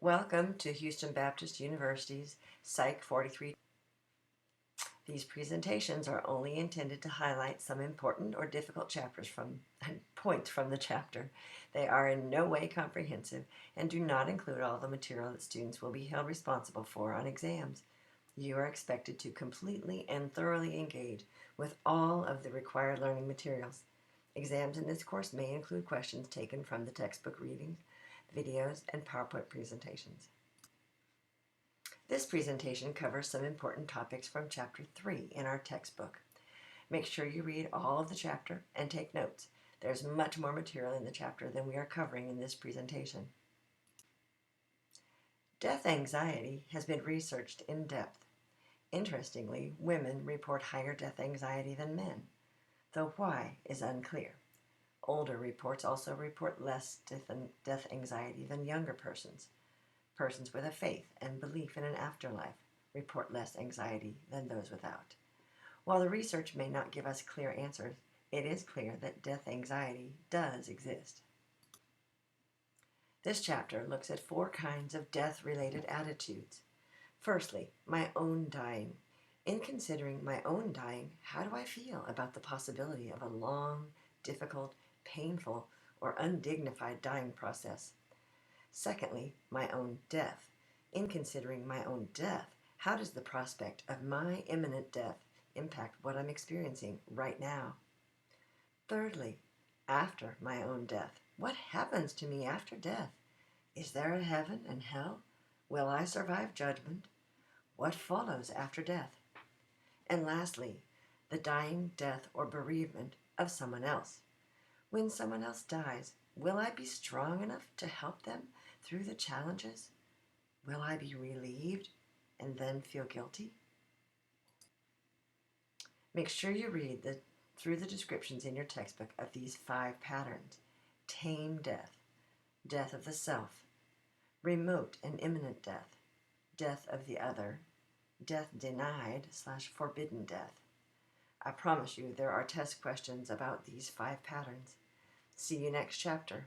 Welcome to Houston Baptist University's Psych 43. These presentations are only intended to highlight some important or difficult points from the chapter. They are in no way comprehensive and do not include all the material that students will be held responsible for on exams. You are expected to completely and thoroughly engage with all of the required learning materials. Exams in this course may include questions taken from the textbook readings, videos, and PowerPoint presentations. This presentation covers some important topics from Chapter 3 in our textbook. Make sure you read all of the chapter and take notes. There's much more material in the chapter than we are covering in this presentation. Death anxiety has been researched in depth. Interestingly, women report higher death anxiety than men, though why is unclear. Older reports also report less death anxiety than younger persons. Persons with a faith and belief in an afterlife report less anxiety than those without. While the research may not give us clear answers, it is clear that death anxiety does exist. This chapter looks at 4 kinds of death-related attitudes. Firstly, my own dying. In considering my own dying, how do I feel about the possibility of a long, difficult, painful, or undignified dying process? Secondly, my own death. In considering my own death, how does the prospect of my imminent death impact what I'm experiencing right now? Thirdly, after my own death, what happens to me after death? Is there a heaven and hell? Will I survive judgment? What follows after death? And lastly, the dying, death, or bereavement of someone else. When someone else dies, will I be strong enough to help them through the challenges? Will I be relieved and then feel guilty? Make sure you read through the descriptions in your textbook of these 5 patterns. Tame death, death of the self, remote and imminent death, death of the other, death denied/forbidden death. I promise you there are test questions about these 5 patterns. See you next chapter.